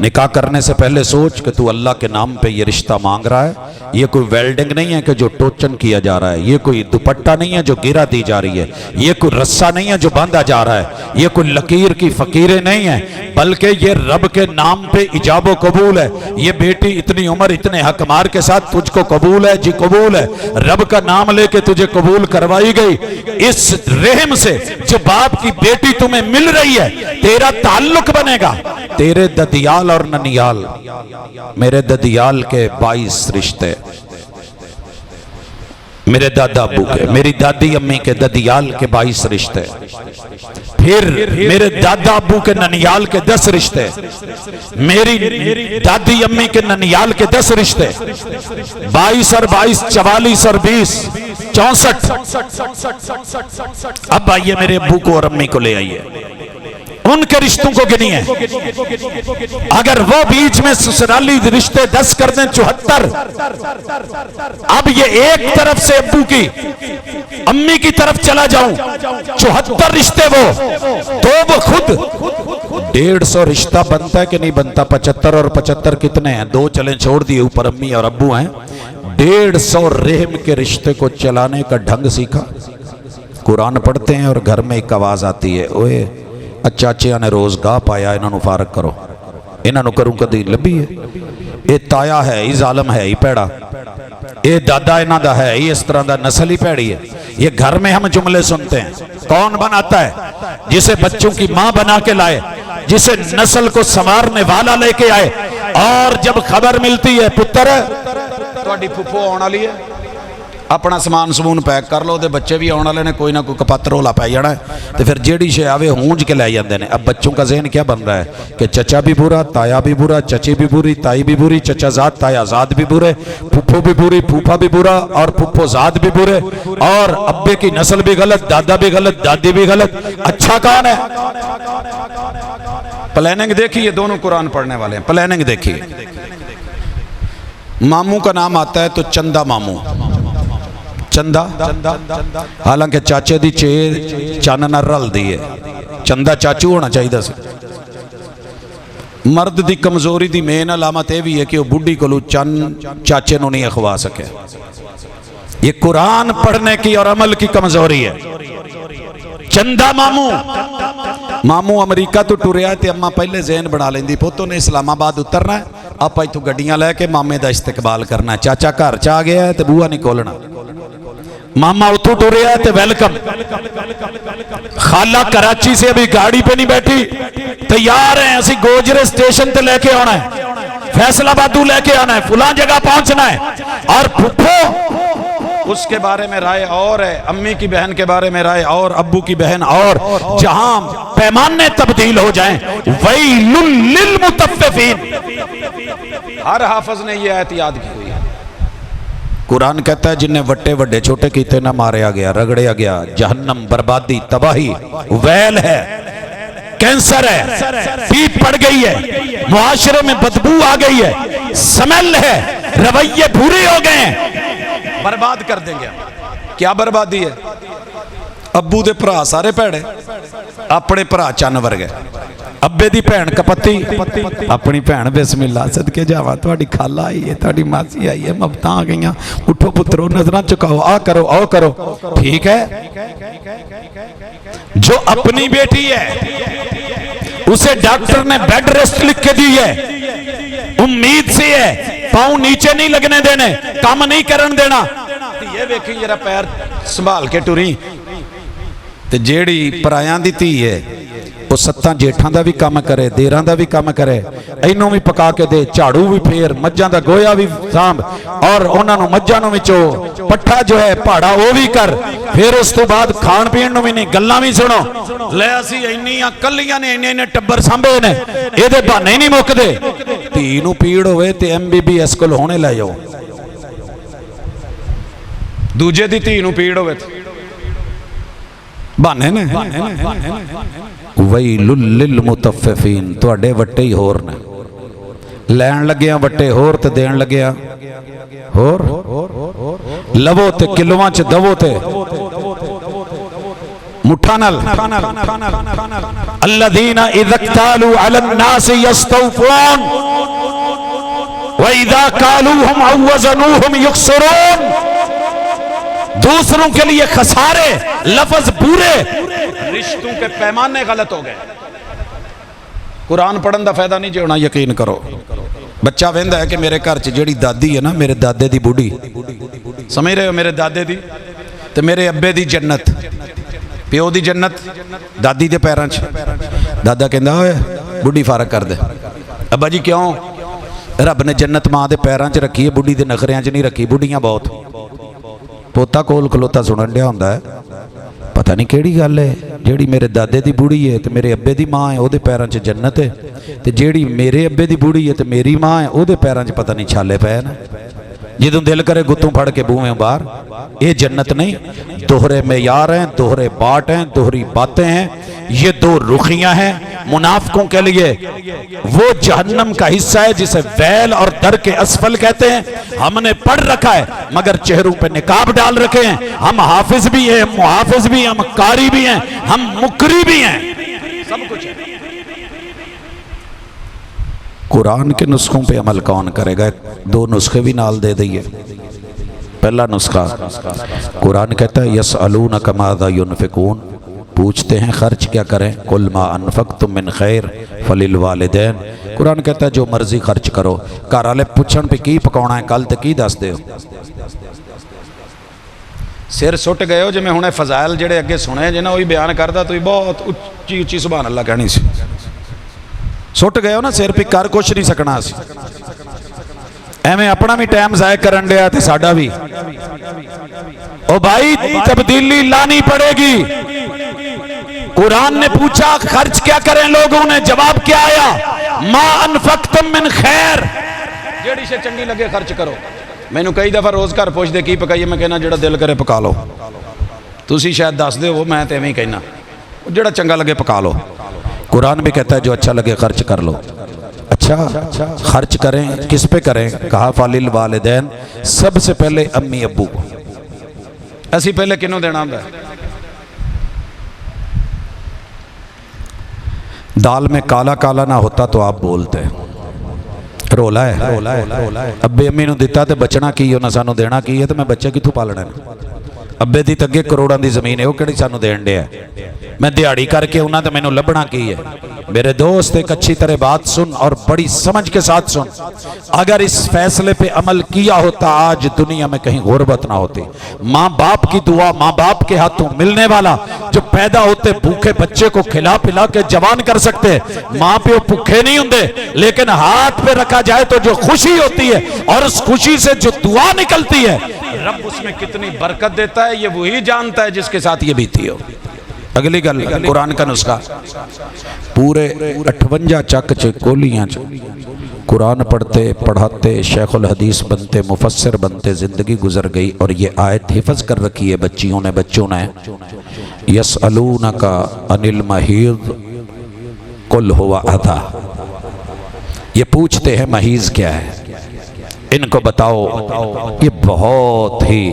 نکاح کرنے سے پہلے سوچ کہ تو اللہ کے نام پہ یہ رشتہ مانگ رہا ہے، یہ کوئی ویلڈنگ نہیں ہے کہ جو ٹوچن کیا جا رہا ہے، یہ کوئی دوپٹہ نہیں ہے جو گرا دی جا رہی ہے، یہ کوئی رسہ نہیں ہے جو باندھا جا رہا ہے، یہ کوئی لکیر کی فقیریں نہیں ہیں، بلکہ یہ رب کے نام پہ ایجاب و قبول ہے۔ یہ بیٹی اتنی عمر اتنے حق مار کے ساتھ تجھ کو قبول ہے جی قبول ہے، رب کا نام لے کے تجھے قبول کروائی گئی۔ اس رحم سے جو باپ کی بیٹی تمہیں مل رہی ہے تیرا تعلق بنے گا۔ تیرے ددیال اور ننیال، میرے ددیال کے 22 رشتے، میرے دادا ابو کے، میری دادی امی کے ددیال کے 22 رشتے، پھر میرے دادا ابو کے ننیال کے 10 رشتے، میری دادی امی کے ننیال کے 10 رشتے، 22 اور 22 44 اور 20 64۔ اب آئیے میرے ابو کو اور امی کو لے آئیے، ان کے رشتوں کو گنیے. اگر وہ بیچ میں سسرالی رشتے 10 کر دیں 74, اب یہ ایک طرف سے ابو کی امی کی طرف چلا جاؤں 74 رشتے وہ, تو وہ خود 150 رشتہ بنتا ہے کہ نہیں بنتا؟ 75 اور 75 کتنے ہیں؟ 2 چلیں چھوڑ دیے, اوپر امی اور ابو ہیں. 150 رحم کے رشتے کو چلانے کا ڈھنگ سیکھا. قرآن پڑھتے ہیں اور گھر میں ایک آواز آتی ہے, اوے چاچیاں نے روز گاہ پایا, انہوں نے فارغ کرو, انہوں نے کروں کدی لبھی ہے, اے تایا ہے, ای ظالم ہے, ای پیڑا, اے دادا انہاں دا ہے, ای اس طرح دا نسل ہی پیڑی ہے. یہ گھر میں ہم جملے سنتے ہیں. کون بناتا ہے؟ جسے بچوں کی ماں بنا کے لائے, جسے نسل کو سنوارنے والا لے کے آئے. اور جب خبر ملتی ہے پتر تہاڈی پھپھو آن والی ہے, اپنا سامان سمون پیک کر لو, دے بچے بھی آن والے نے, کوئی نہ کوئی کپت رولا پی جانا ہے, تو پھر جیڑی شے آوے ہونج کے لے جاندے نے. اب بچوں کا ذہن کیا بن رہا ہے کہ چچا بھی برا, تایا بھی برا, چچی بھی بری, تائی بھی بری, چچا زاد تایا زاد بھی برے, پھپھو بھی بری, پھوپھا بھی برا, اور پھپھو زاد بھی برے, اور ابے کی نسل بھی غلط, دادا بھی غلط, دادی بھی غلط. اچھا کون ہے؟ پلاننگ دیکھیے, دونوں قرآن پڑھنے والے ہیں. پلاننگ دیکھیے. ماموں کا نام آتا ہے تو چندہ ماموں, چندہ, حالانکہ چاچے دی چان نہ رل دی ہے, چندہ چاچو ہونا چاہیے سی. مرد دی کمزوری دی مین علامت یہ بھی ہے کہ وہ بڈھی کو چاچے نو نہیں اخوا سکے. یہ قرآن پڑھنے کی اور عمل کی کمزوری ہے. چندہ ماموں, ماموں امریکہ تو ٹوریا تے اما پہلے ذہن بنا لیندی, پوتو نے اسلام آباد اترنا ہے, آپ تو گڈیاں لے کے مامے دا استقبال کرنا ہے. چاچا گھر چاہ گیا ہے تے بوا نہیں کھولنا, ماما اتو ٹوریا ہے تے ویلکم. خالہ کراچی سے ابھی گاڑی پہ نہیں بیٹھی, تیار ہیں اسی گوجرے سٹیشن تے لے کے آنا ہے, فیصل آبادو لے کے آنا ہے, فلاں جگہ پہنچنا ہے. اور پھپھو اس کے بارے میں رائے اور ہے, امی کی بہن کے بارے میں رائے اور, ابو کی بہن اور. جہاں پیمانے تبدیل ہو جائیں, ویل للمطففین. ہر حافظ نے یہ آیت یاد کی ہوئی ہے. قرآن کہتا ہے جنہیں وٹے وڈے چھوٹے کیتے نہ ماریا گیا, رگڑیا گیا, جہنم, بربادی, تباہی, ویل ہے, کینسر ہے, پیپ پڑ گئی ہے, معاشرے میں بدبو آ گئی ہے, سمیل ہے, رویے بھورے ہو گئے ہیں, برباد کر دیں گے. کیا بربادی ہے؟ ابو دے پرا سارے پیڑے, اپنے پرا چانور گئے, ابے دی بہن کپتی, اپنی بہن بسم اللہ صدقے جاواں تہاڈی خالہ آئی ہے, تہاڈی ماسی آئی ہے, مبتاں آ گئیاں, اٹھو پترو نظراں چکاؤ, آ کرو آؤ کرو. ٹھیک ہے, جو اپنی بیٹی ہے اسے ڈاکٹر نے بیڈ ریسٹ لکھ کے دی ہے, امید سے ہے, پاؤں نیچے نہیں لگنے دینے, کام نہیں کرن دینا. یہ دیکھیں ذرا پیر سنبھال کے ٹری. تے جیڑی پرایاں دی تھی ہے وہ ستاں جیٹھاں دا بھی کام کرے, دیراں دا بھی کام کرے, اینوں بھی پکا کے دے, جھاڑو بھی پھیر, مجھاں دا گویا بھی سامب, اور انہاں نو مجھاں نو وچوں پٹھا جو ہے پہاڑا وہ بھی کر. پھر اس تو بعد کھان پین نو بھی نہیں, گلاں بھی سنو. لے اسی اینیاں کلیاں نے اینے ٹبر سانبے نے, اے دے بہانے نہیں مکدے. دھی نو پیڑ ہوئے تے MBBS کول ہونے لے جاؤ, دوجے دی دھی نو پیڑ ہوئے بہانے نے. ویل للمطففین, تواڈے وٹے ہی ہور نے, لین لگیاں وٹے ہور تے دین لگیاں ہور, لوو تے کلواں چ دوو تے مٹھانل. الذین اذا اکتالوا علی الناس یستوفون واذا کالوہم او وزنوہم یخسرون. دوسروں کے لیے خسارے, لفظ بورے, رشتوں کے پیمانے غلط ہو گئے. قرآن پڑھن دا فائدہ نہیں جو ہونا, یقین کرو. بچہ ویندا ہے کہ میرے گھر چ جیڑی دادی ہے نا, میرے دادے دی بوڑھی, سمجھ رہے ہو, میرے دادے دی تے میرے ابے دی جنت, پیو دی جنت دادی دے پیراں چ. دادا کہندا ہوئے بوڑھی فارغ کر دے. ابا جی کیوں؟ رب نے جنت ماں دے پیراں چ رکھی ہے, بوڑھی دے نخریاں چ نہیں رکھی. بوڑھیاں بہت, پوتا کول کھلوتا سنن ڈیا ہوندا ہے, پتہ نہیں کیڑی گل ہے, جیڑی میرے دادے دی بوڑھی ہے تے میرے ابے دی ماں ہے او دے پیراں چ جنت ہے, تے جیڑی میرے ابے دی بوڑھی ہے تے میری ماں ہے او دے پیراں چ پتہ نہیں چھالے پے نا. جدوں دل کرے گتوں پھڑ کے بوئیں باہر. یہ جنت نہیں, دوہرے معیار ہیں, دوہرے باٹ ہیں, دوہری باتیں ہیں. یہ دو رخیاں ہیں منافقوں کے لیے. وہ جہنم کا حصہ ہے جسے ویل اور در کے اسفل کہتے ہیں. ہم نے پڑھ رکھا ہے مگر چہروں پہ نقاب ڈال رکھے ہیں. ہم حافظ بھی ہیں, ہم محافظ بھی ہیں, ہم قاری بھی ہیں, ہم مقری بھی ہیں, سب کچھ ہے. قرآن کے نسخوں پہ عمل کون کرے گا؟ دو نسخے بھی نال دے دئیے. پہلا نسخہ قرآن کہتا ہے یسألونک ماذا ینفقون, پوچھتے ہیں خرچ کیا کریں. قل ما انفقتم من خیر فللوالدین. قرآن کہتا ہے جو مرضی خرچ کرو. گھر والے پوچھن پہ کی پکاؤنا ہے کل تے کی دس دے ہو. سر سٹ گئے ہو. جی میں ہنے فضائل جڑے اگے سنے جے نا وہی بیان کردا تو بہت اچھی اچھی سبحان اللہ کہنی سی. سٹ گئے ہو نا سر پہ کر کچھ نہیں سکنا سی. ایویں اپنا بھی ٹائم ضائع کرن دیا تے ساڈا بھی. او بھائی تبدیلی لانی پڑے گی. قرآن نے پوچھا خرچ کیا کریں لوگوں نے, جواب کیا آیا؟ ما انفقتم من خیر, جیڑی سے چنگی لگے خرچ کرو. میں نے کئی دفعہ روز گھر پوچھ دے کی پکائیے, میں کہنا جڑا دل کرے پکا لو. تسی شاید دس دے ہو, میں تے ایویں کہنا جڑا چنگا لگے پکا لو. قرآن بھی کہتا ہے جو اچھا لگے خرچ کر لو. اچھا خرچ کریں کس پہ کریں؟ کہا فللوالدین, سب سے پہلے امی ابو کو. ایسی پہلے کنوں دینا ہوں گا؟ دال میں کالا کالا نہ ہوتا تو آپ بولتے رولا ہے. ابے امی نو دیتا تے بچنا کی ہو نہ سانو دینا کی ہے, تو میں بچے کتوں پالنا ہے؟ ابے دی تگے کروڑاں دی زمین ہے, وہ کیڑی سانو دین دے ہے؟ میں دیہڑی کر کے انہاں تے مینوں لبنا کی ہے. میرے دوست ایک اچھی طرح بات سن اور بڑی سمجھ کے ساتھ سن. اگر اس فیصلے پہ عمل کیا ہوتا آج دنیا میں کہیں غربت نہ ہوتی. ماں باپ کی دعا, ماں باپ کے ہاتھوں ملنے والا, جو پیدا ہوتے بھوکے بچے کو کھلا پلا کے جوان کر سکتے. ماں پہ بھوکے نہیں ہوندے, لیکن ہاتھ پہ رکھا جائے تو جو خوشی ہوتی ہے اور اس خوشی سے جو دعا نکلتی ہے, رب اس میں کتنی برکت دیتا ہے یہ وہی جانتا ہے جس کے ساتھ یہ بیتی ہو. اگلی گل قرآن کا نسخہ. پورے 58 چک چ کولیاں چ قرآن پڑھتے پڑھاتے شیخ الحدیث بنتے مفسر بنتے زندگی گزر گئی, اور یہ آیت حفظ کر رکھی ہے بچوں نے. یسألونک عن المحیض قل هو اذی, یہ پوچھتے ہیں محیض کیا ہے, ان کو بتاؤ یہ بہت ہی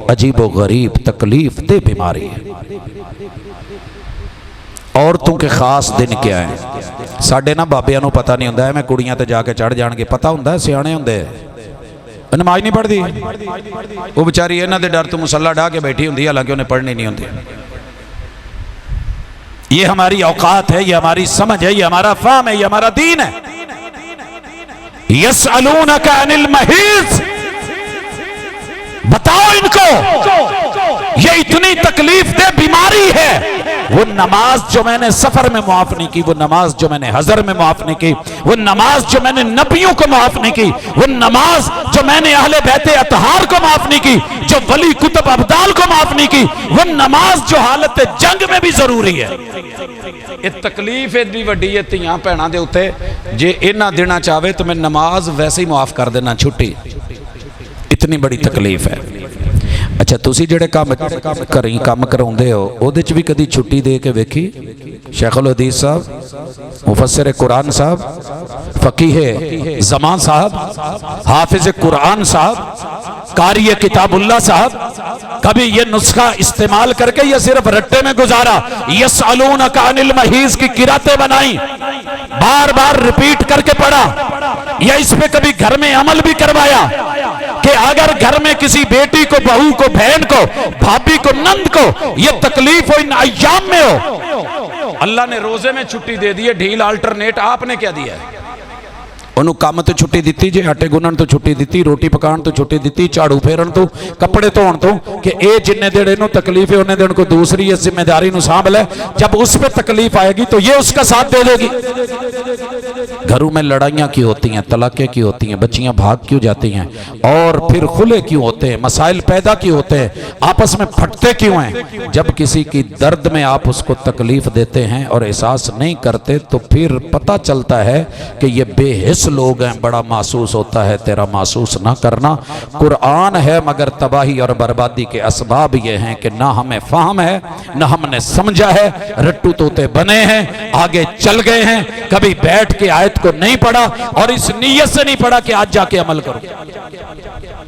عجیب و غریب تکلیف دہ بیماری ہے. عورتوں کے خاص دن کیا ہیں؟ ساڑھے نا بابیاں نو پتہ نہیں ہوندہ ہے, میں کڑیاں تے جا کے چڑھ جان کے پتہ ہوندہ ہے, سیانے ہوندے ہیں. نماز نہیں پڑھ دی, وہ بچاری اینا دے ڈر تو مسلح ڈھا کے بیٹھی ہوندی, حالانکہ انہیں پڑھنی نہیں ہوندی. یہ ہماری اوقات ہے, یہ ہماری سمجھ ہے, یہ ہمارا فہم ہے, یہ ہمارا دین ہے. یسألونک عن المحیض, بتاؤ ان کو یہ اتنی تکلیف دہ بیماری ہے. وہ نماز جو میں نے سفر میں معاف نہیں کی, وہ نماز جو میں نے حضر میں معاف نہیں کی, وہ نماز جو میں نے نبیوں کو معاف نہیں کی, وہ نماز جو میں نے اہل بیت اطہار کو معاف نہیں کی, جو ولی کتب ابدال کو معاف نہیں کی, وہ نماز جو حالت جنگ میں بھی ضروری ہے. یہ تکلیف اتنی وڈی ہے تیاں بھیناں دے اوتے, جے اینا دینا چاہے تو میں نماز ویسے ہی معاف کر دینا, چھٹی. اتنی بڑی تکلیف ہے. اچھا تسی جڑے کام کراؤندے ہو اودے چ بھی کدی چھٹی دے کے ویکھی؟ شیخ الحدیث صاحب, مفسر قرآن صاحب, فقیہ زمان صاحب, حافظ قرآن صاحب, قاری کتاب اللہ صاحب, کبھی یہ نسخہ استعمال کر کے یا صرف رٹے میں گزارا؟ یسألونک عن المحیض کی قراتیں بنائیں, بار بار ریپیٹ کر کے پڑھا, یا اس پہ کبھی گھر میں عمل بھی کروایا کہ اگر گھر میں کسی بیٹی کو, بہو کو, بہن کو, بھابی کو, نند کو یہ تکلیف ہو ان ایام میں ہو, اللہ نے روزے میں چھٹی دے دی ہے, ڈھیل آلٹرنیٹ آپ نے کیا دیا ہے؟ انہوں کام تو چھٹی دیتی جے, آٹے گنن تو چھٹی دیتی, روٹی پکان تو چھٹی دیتی, چاڑو پھیرن تو, کپڑے دھون تو, کہ اے جننے دیڑے نو تکلیف ہے انہیں دن کو دوسری اس ذمہ داری نو سانبھ لے. جب اس پہ تکلیف آئے گی تو یہ اس کا ساتھ دے دے گی. گھروں میں لڑائیاں کی ہوتی ہیں, طلاقیں کی ہوتی ہیں, بچیاں بھاگ کیوں جاتی ہیں, اور پھر خلے کیوں ہوتے ہیں, مسائل پیدا کیوں ہوتے ہیں, آپس میں پھٹتے کیوں ہیں؟ جب کسی کی درد میں آپ اس کو تکلیف دیتے ہیں اور احساس نہیں کرتے تو پھر پتہ چلتا ہے کہ یہ بے حس لوگ ہیں بڑا محسوس ہوتا ہے، تیرا محسوس نہ کرنا۔ قرآن ہے مگر تباہی اور بربادی کے اسباب یہ ہیں کہ نہ ہمیں فہم ہے، نہ ہم نے سمجھا ہے، رٹو طوطے بنے ہیں، آگے چل گئے ہیں، کبھی بیٹھ کے آیت کو نہیں پڑھا اور اس نیت سے نہیں پڑھا کہ آج جا کے عمل کرو۔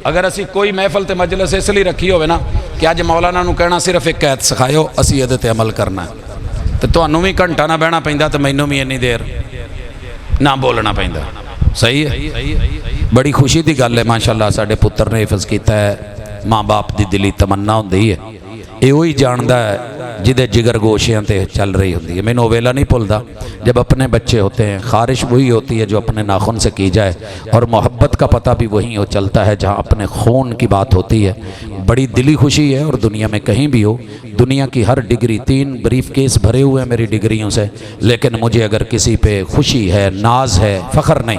اگر اسی کوئی محفل تے مجلس اس لیے رکھی ہوئے نا کہ آج مولانا نو کہنا صرف ایک آیت سکھائیو، اسی یہ تے عمل کرنا ہے، تو تانوں بھی گھنٹہ نہ بہنا پیندا تے مینوں بھی اتنی دیر نہ بولنا پیندا۔ صحیح ہے، بڑی خوشی دی گل ہے ماشاءاللہ ساڈے پتر نے حفظ کیتا ہے، ماں باپ دی دلی تمنا ہوندی ہے، یہ وہی جاندا ہے جدے جگر گوشیاں تے چل رہی ہوتی ہے۔ میں نو ویلا نہیں بھولدا جب اپنے بچے ہوتے ہیں، خارش وہی ہوتی ہے جو اپنے ناخن سے کی جائے، اور محبت کا پتہ بھی وہی ہو چلتا ہے جہاں اپنے خون کی بات ہوتی ہے۔ بڑی دلی خوشی ہے، اور دنیا میں کہیں بھی ہو، دنیا کی ہر ڈگری، 3 بریف کیس بھرے ہوئے ہیں میری ڈگریوں سے، لیکن مجھے اگر کسی پہ خوشی ہے، ناز ہے، فخر نہیں،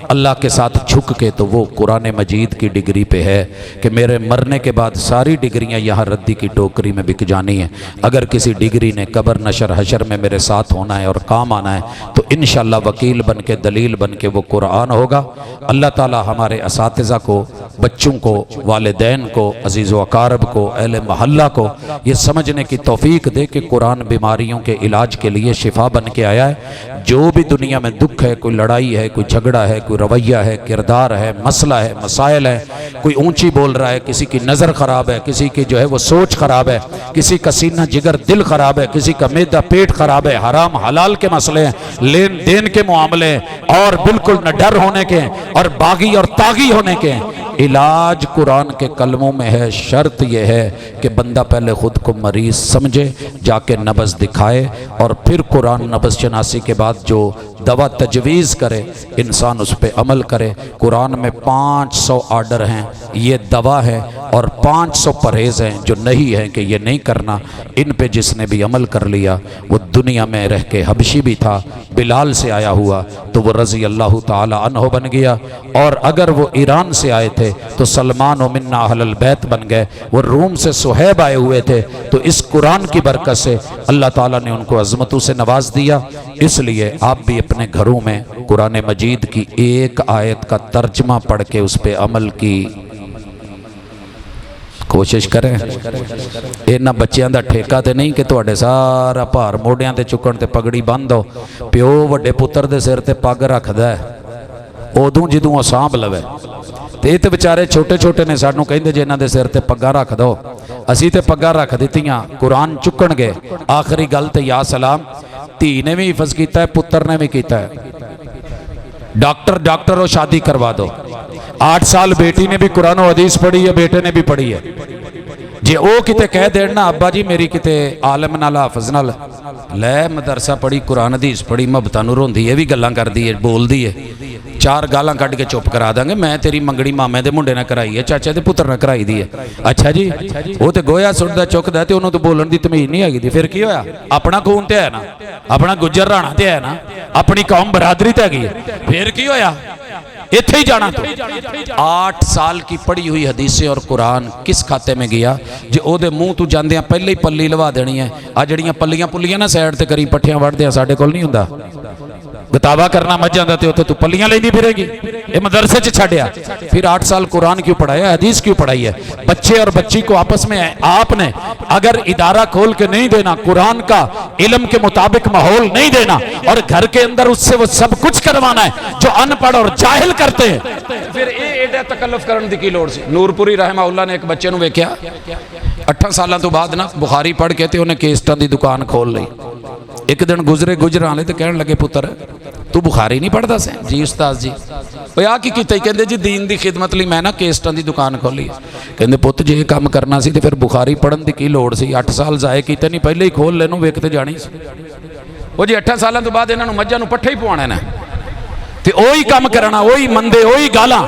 اللہ کے ساتھ جھک کے، تو وہ قرآن مجید کی ڈگری پہ ہے کہ میرے مرنے کے بعد ساری ڈگریاں یہاں ردی کی ٹوکری میں بک جانی ہیں۔ اگر کسی ڈگری نے قبر نشر حشر میں میرے ساتھ ہونا ہے اور کام آنا ہے تو انشاءاللہ وکیل بن کے، دلیل بن کے وہ قرآن ہوگا۔ اللہ تعالی ہمارے اساتذہ کو، بچوں کو، والدین کو، عزیز و اقارب کو، اہل محلہ کو یہ سمجھنے کی توفیق دے کہ قرآن بیماریوں کے علاج کے لیے شفا بن کے آیا ہے۔ جو بھی دنیا میں دکھ ہے، کوئی لڑائی ہے، کوئی جھگڑا ہے، کوئی رویہ ہے، کردار ہے، مسئلہ ہے، مسائل ہے، کوئی اونچی بول رہا ہے، کسی کی نظر خراب ہے، کسی کی جو ہے وہ سوچ خراب ہے، کسی کا سینہ جگر دل خراب ہے، کسی کا معدہ پیٹ خراب ہے، حرام حلال کے مسئلے ہیں، لین دین کے معاملے ہیں، اور بالکل نہ ڈر ہونے کے ہیں اور باغی اور تاغی ہونے کے ہیں۔ علاج قرآن کے کلموں میں ہے۔ شرط یہ ہے کہ بندہ پہلے خود کو مریض سمجھے، جا کے نبض دکھائے، اور پھر قرآن نبض شناسی کے بعد جو دوا تجویز کرے انسان اس پہ عمل کرے۔ قرآن میں 500 آرڈر ہیں، یہ دوا ہے، اور 500 پرہیز ہیں جو نہیں ہیں کہ یہ نہیں کرنا۔ ان پہ جس نے بھی عمل کر لیا وہ دنیا میں رہ کے حبشی بھی تھا، بلال سے آیا ہوا تو وہ رضی اللہ تعالی عنہ بن گیا، اور اگر وہ ایران سے آئے تھے تو سلمان و منا اہل البیت بن گئے، وہ روم سے صہیب آئے ہوئے تھے، تو اس قرآن کی برکت سے اللہ تعالیٰ نے ان کو عظمتوں سے نواز دیا۔ اس لیے آپ بھی اپنے گھروں میں قرآن مجید کی ایک آیت کا ترجمہ پڑھ کے اس پہ عمل کی کوشش کریں۔ اینا بچیاں دا ٹھیکہ تے نہیں کہ تواڈے سارا بھار موڈیاں تے چکن تے پگڑی بند ہو، پیو وڈے پتر دے سر تے پگ رکھدا ہے، ادوں جدوں وہ سانب لوے، تے تے بیچارے چھوٹے چھوٹے نے سانوں کہندے جے انہاں دے سر تے پگاں رکھ دو، اسی تے پگاں رکھ دتیاں، قرآن چکن گے۔ آخری گل تے یا سلام، دھی نے بھی حفظ کیتا ہے، پتر نے بھی کیتا ہے، ڈاکٹر ہو شادی کروا دو۔ 8 سال بیٹی نے بھی قرآن و حدیث پڑھی ہے، بیٹے نے بھی پڑھی ہے، جے او کتے کہہ دینا ابا جی میری کتے عالم نال حافظ نال لے مدرسہ پڑھی، قرآن حدیث پڑھی، محبتاں نوں روندی ہے، بھی گلاں کردی ہے، بولدی ہے، 4 گالاں کڈ کے چپ کرا دیں گے، میں تیری منگڑی مامے دے منڈے نہ کرائی ہے، چاچے دے پتر نہ کرائی دی ہے۔ اچھا جی، وہ تے گویا سٹدا چکدا تے انہوں تو بولن دی تمیز نہیں آئی دی، پھر کی ہویا؟ اپنا خون تے ہے نا، اپنا گجر رانا تے ہے نا، اپنی قوم برادری تے ہے، پھر کی ہویا؟ اتھے ہی جانا تو 8 سال کی پڑھی ہوئی حدیثیں اور قرآن کس کھاتے میں گیا جو او دے منہ تو جاندیاں پہلے ہی پلی لوا دینی ہے۔ آ جڑیاں پلیاں پلیاں نہ سائڈ تے کری پٹھیاں وڑ دیا، ساڈے کول نہیں ہوندا، گتابہ کرنا مجھاں دا تے اوتے تو پلیاں لیندی پھرے گی، یہ مدرسے چ چھڈیا۔ پھر 8 سال قرآن کیوں پڑھایا، حدیث کیوں پڑھائی ہے؟ بچے اور بچی کو آپس میں آپ نے اگر ادارہ کھول کے نہیں دینا، قرآن کا علم کے مطابق ماحول نہیں دینا، اور گھر کے اندر اس سے وہ سب کچھ کروانا ہے جو ان پڑھ اور جاہل کرتے ہیں، پھر ایڈا تکلف کرن دی کی لوڑ سی۔ نور پوری رحمہ اللہ نے ایک بچے نو ویکھیا 8 سالاں تو بعد نا بخاری پڑھ کے تے انہیں کیسٹاں دی دکان کھول لئی۔ ایک دن گزران لے تے کہن لگے پتر تو بخاری نہیں پڑھدا سے؟ جی استاد جی۔ وہ آ کی کیتا ہی کہندے جی دین دی خدمت لئی میں نا کیسٹاں دی دکان کھولی۔ کہندے پت جے کام کرنا سی تے پھر بخاری پڑھن دی کی لوڑ سی؟ 8 سال ضائع کیتے نہیں، پہلے ہی کھول لینو، ویکھتے جانی سی۔ وہ جی 8 سالاں تو بعد انہاں نوں مجھاں نوں پٹھے ہی پوانے نا، تے اوہی کام کرنا، اوہی مندے، اوہی گالاں،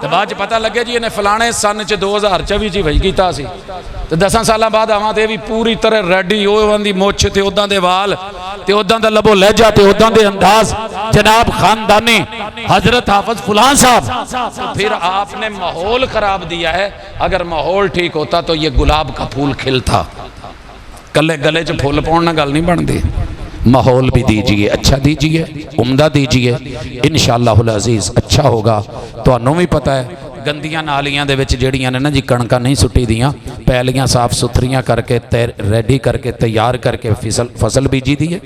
تے بعد پتہ لگے جی انہیں فلانے سن 2024 چ وہی کیتا سی، تے 10 سالاں بعد آواں تے بھی پوری طرح ریڈی اوہاں دی مچھ تے اوداں دے وال تے اوداں دا لبو لہجہ تے اوداں دے انداز، جناب خاندانی حضرت حافظ فلان صاحب۔ پھر آپ نے ماحول خراب دیا ہے۔ اگر ماحول ٹھیک ہوتا تو یہ گلاب کا پھول کھلتا، کلے گلے چ پھول پاؤن نہ گل نہیں بندی، ماحول بھی دیجئے، اچھا دیجئے، عمدہ دیجئے، انشاءاللہ العزیز اچھا ہوگا۔ تو انہوں بھی پتہ ہے گندیاں نالیاں دے وچ جڑیاں نے نا جی کڑکاں نہیں سٹی دیاں، پیلیاں صاف ستھریاں کر کے ریڈی کر کے تیار کر کے فصل بیجی دیئے۔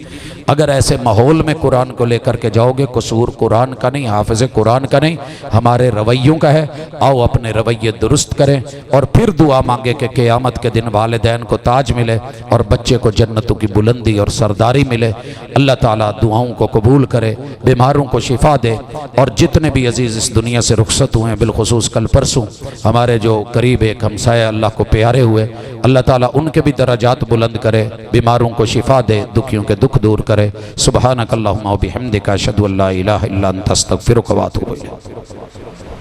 اگر ایسے ماحول میں قرآن کو لے کر کے جاؤ گے، قصور قرآن کا نہیں، حافظ قرآن کا نہیں، ہمارے رویوں کا ہے۔ آؤ اپنے رویے درست کریں اور پھر دعا مانگے کہ قیامت کے دن والدین کو تاج ملے اور بچے کو جنتوں کی بلندی اور سرداری ملے۔ اللہ تعالیٰ دعاؤں کو قبول کرے، بیماروں کو شفا دے، اور جتنے بھی عزیز اس دنیا سے رخصت ہوئے ہیں، بالخصوص کل پرسوں ہمارے جو قریب ایک ہمسایہ اللہ کو پیارے ہوئے، اللہ تعالیٰ ان کے بھی درجات بلند کرے، بیماروں کو شفا دے، دکھیوں کے دکھ دور کرے۔ سبحانک اللہم و بحمدک، اشہد ان لا الہ الا انت، استغفرک و اتوب الیک۔